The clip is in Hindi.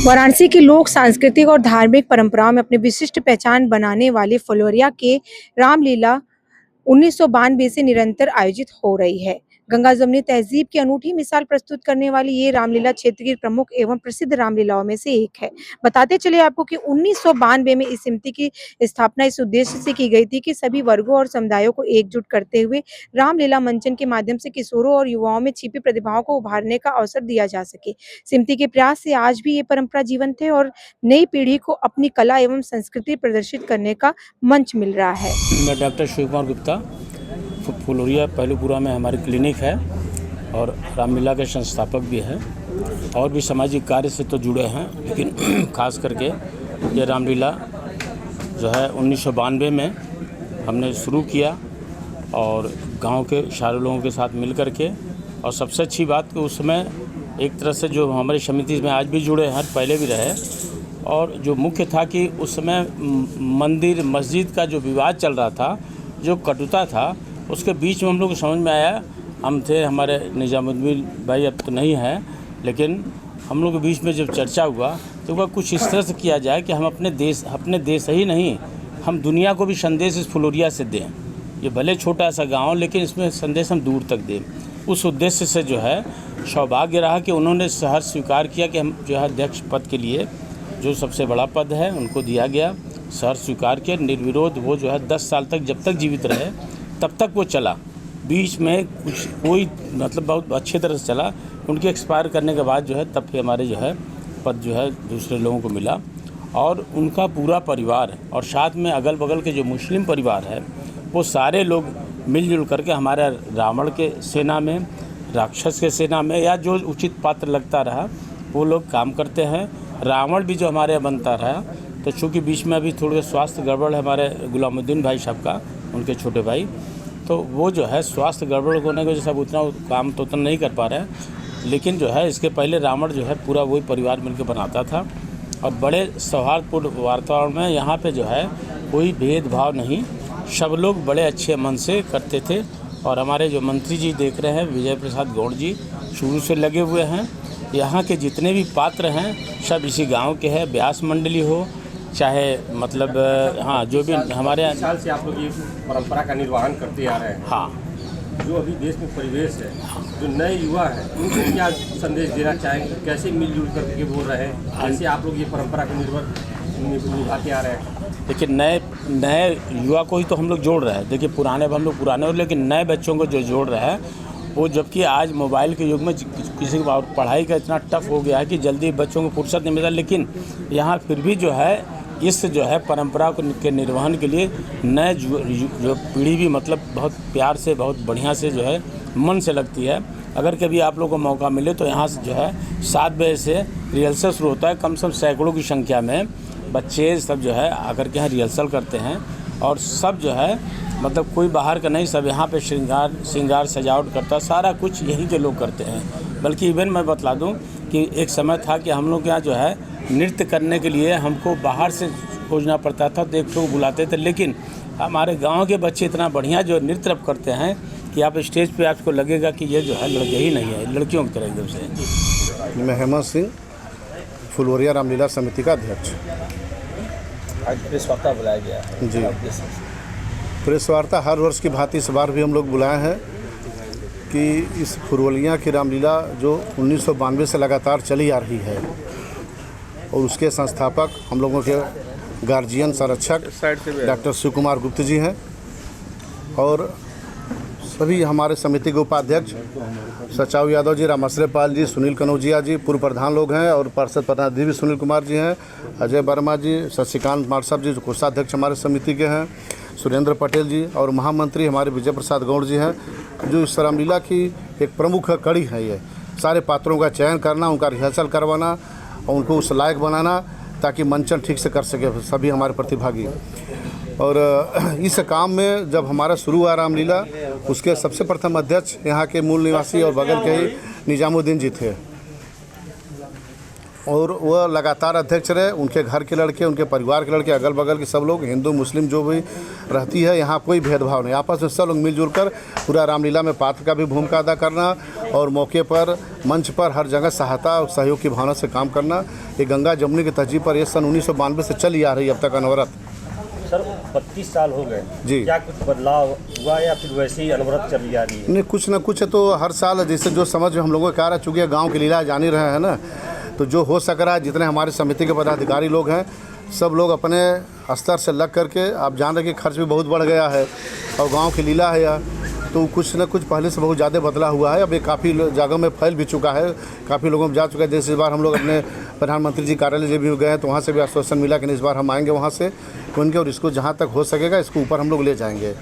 वाराणसी की लोक सांस्कृतिक और धार्मिक परंपराओं में अपनी विशिष्ट पहचान बनाने वाली फुलवरिया के रामलीला 1992 से निरंतर आयोजित हो रही है। गंगा जमुनी तहजीब की अनूठी मिसाल प्रस्तुत करने वाली ये रामलीला क्षेत्र की प्रमुख एवं प्रसिद्ध रामलीलाओं में से एक है। बताते चले आपको कि 1992 में इस समिति की स्थापना इस उद्देश्य से की गई थी कि सभी वर्गों और समुदायों को एकजुट करते हुए रामलीला मंचन के माध्यम से किशोरों और युवाओं में छिपी प्रतिभाओं को उभारने का अवसर दिया जा सके। समिति के प्रयास से आज भी ये परंपरा जीवंत है और नई पीढ़ी को अपनी कला एवं संस्कृति प्रदर्शित करने का मंच मिल रहा है। मैं डॉक्टर शिव कुमार गुप्ता, फुलवरिया पहलूपुरा में हमारी क्लिनिक है और रामलीला के संस्थापक भी हैं और भी सामाजिक कार्य से तो जुड़े हैं, लेकिन खास करके ये रामलीला जो है 1992 में हमने शुरू किया और गांव के सारे लोगों के साथ मिल कर के। और सबसे अच्छी बात कि उस समय एक तरह से जो हमारी समिति में आज भी जुड़े हैं, पहले भी रहे, और जो मुख्य था कि उस समय मंदिर मस्जिद का जो विवाद चल रहा था, जो कटुता था, उसके बीच में हम लोग को समझ में आया। हम थे, हमारे निजामुद्दीन भाई अब तो नहीं है, लेकिन हम लोग के बीच में जब चर्चा हुआ तो वह कुछ इस तरह से किया जाए कि हम अपने देश ही नहीं, हम दुनिया को भी संदेश इस फुलवरिया से दें। ये भले छोटा सा गांव, लेकिन इसमें संदेश हम दूर तक दें। उस उद्देश्य से जो है सौभाग्य रहा कि उन्होंने शहर स्वीकार किया कि हम जो है अध्यक्ष पद के लिए, जो सबसे बड़ा पद है, उनको दिया गया। शहर स्वीकार किया निर्विरोध। वो जो है 10 साल तक, जब तक जीवित रहे तब तक वो चला। बीच में कोई मतलब बहुत अच्छी तरह से चला। उनके एक्सपायर करने के बाद जो है तब फिर हमारे जो है पद जो है दूसरे लोगों को मिला और उनका पूरा परिवार और साथ में अगल बगल के जो मुस्लिम परिवार है, वो सारे लोग मिलजुल करके हमारे रावण के सेना में, राक्षस के सेना में, या जो उचित पात्र लगता रहा वो लोग काम करते हैं। रावण भी जो हमारे बनता रहा, तो चूँकि बीच में अभी थोड़ी स्वास्थ्य गड़बड़ है हमारे गुलामुद्दीन भाई साहब का, उनके छोटे भाई, तो वो जो है स्वास्थ्य गड़बड़ होने की वजह से अब उतना काम तो उतना नहीं कर पा रहे हैं। लेकिन जो है इसके पहले रावण जो है पूरा वही परिवार मिलकर बनाता था और बड़े सौहार्दपूर्ण वातावरण में यहाँ पे जो है कोई भेदभाव नहीं, सब लोग बड़े अच्छे मन से करते थे। और हमारे जो मंत्री जी देख रहे हैं, विजय प्रसाद गौड़ जी, शुरू से लगे हुए हैं। यहाँ के जितने भी पात्र हैं सब इसी गांव के हैं, व्यास मंडली हो चाहे मतलब हाँ, जो भी हमारे यहाँ साल से आप लोग ये परंपरा का निर्वहन करते आ रहे हैं। हाँ, जो अभी देश में परिवेश है, जो नए युवा है, उनको क्या संदेश देना चाहेंगे? कैसे मिलजुल करके बोल रहे हैं, कैसे आप लोग ये परंपरा को निभाते आ रहे हैं? देखिए, नए युवा को ही तो हम लोग जोड़ रहे हैं। देखिए, पुराने हम लोग पुराने हो, लेकिन नए बच्चों को जो जोड़ रहे हैं वो, जबकि आज मोबाइल के युग में किसी को पढ़ाई का इतना टफ हो गया है कि जल्दी बच्चों को फुर्सत नहीं मिलता, लेकिन यहाँ फिर भी जो है इस जो है परंपरा के निर्वहन के लिए नए जो पीढ़ी भी मतलब बहुत प्यार से, बहुत बढ़िया से जो है मन से लगती है। अगर कभी आप लोगों को मौका मिले तो यहाँ से जो है 7 बजे से रिहर्सल शुरू होता है। कम से कम सैकड़ों की संख्या में बच्चे सब जो है आकर के यहाँ रिहर्सल करते हैं और सब जो है मतलब कोई बाहर का नहीं, सब यहाँ पे श्रृंगार सजावट करता, सारा कुछ यहीं के लोग करते हैं। बल्कि इवन मैं बतला दूँ कि एक समय था कि हम लोग यहाँ जो है नृत्य करने के लिए हमको बाहर से खोजना पड़ता था, तो एक लोग बुलाते थे, लेकिन हमारे गांव के बच्चे इतना बढ़िया जो नृत्य करते हैं कि आप स्टेज पे आपको लगेगा कि ये जो है लड़के ही नहीं है, लड़कियों की तरह एकदम से। मैं हेमंत सिंह, फुलवरिया रामलीला समिति का अध्यक्ष। आज प्रेस वार्ता बुलाया गया है जी। प्रेस वार्ता हर वर्ष की भांति इस बार भी हम लोग बुलाए हैं कि इस फुलवरिया की रामलीला जो 1992 से लगातार चली आ रही है और उसके संस्थापक हम लोगों के गार्जियन संरक्षक डॉक्टर शिव कुमार गुप्ता जी हैं और सभी हमारे समिति के उपाध्यक्ष सचाऊ यादव जी, रामाश्रय पाल जी, सुनील कनौजिया जी पूर्व प्रधान लोग हैं और पार्षद प्रतिनिधि भी सुनील कुमार जी हैं, अजय वर्मा जी, शशिकांत मार्शल जी जो कोषाध्यक्ष हमारे समिति के हैं, सुरेंद्र पटेल जी और महामंत्री हमारे विजय प्रसाद गौड़ जी हैं। जो इस रामलीला की एक प्रमुख कड़ी है, ये सारे पात्रों का चयन करना, उनका रिहर्सल करवाना और उनको उस लायक बनाना ताकि मंचन ठीक से कर सके सभी हमारे प्रतिभागी। और इस काम में जब हमारा शुरू हुआ रामलीला, उसके सबसे प्रथम अध्यक्ष यहाँ के मूल निवासी और बगल के ही निजामुद्दीन जी थे। और वह लगातार अध्यक्ष रहे। उनके घर के लड़के, उनके परिवार के लड़के, अगल बगल के सब लोग, हिंदू मुस्लिम जो भी रहती है, यहाँ कोई भेदभाव नहीं। आपस में सब लोग मिलजुल कर पूरा रामलीला में पात्र का भी भूमिका अदा करना और मौके पर, मंच पर हर जगह सहायता और सहयोग की भावना से काम करना। ये गंगा जमुनी की तहजीब पर ये सन 1992 से चली आ रही है अब तक अनवरत। सर 32 साल हो गए जी, क्या कुछ बदलाव हुआ या फिर वैसे ही अनवरत चली जा रही है? नहीं, कुछ ना कुछ तो हर साल जैसे जो समझ हम लोगों का कार्य, चूँकि गाँव की लीला जान ही रहे हैं ना, तो जो हो सक रहा है, जितने हमारे समिति के पदाधिकारी लोग हैं सब लोग अपने स्तर से लग करके, आप जान रहे कि खर्च भी बहुत बढ़ गया है और गांव की लीला है यह, तो कुछ न कुछ पहले से बहुत ज़्यादा बदला हुआ है। अब ये काफ़ी जगह में फैल भी चुका है, काफ़ी लोगों में जा चुका है। जैसे इस बार हम लोग अपने प्रधानमंत्री जी कार्यालय जब भी गए तो वहाँ से भी आश्वासन मिला कि इस बार हम आएंगे वहाँ से उनके, और इसको जहाँ तक हो सकेगा इसको ऊपर हम लोग ले जाएंगे।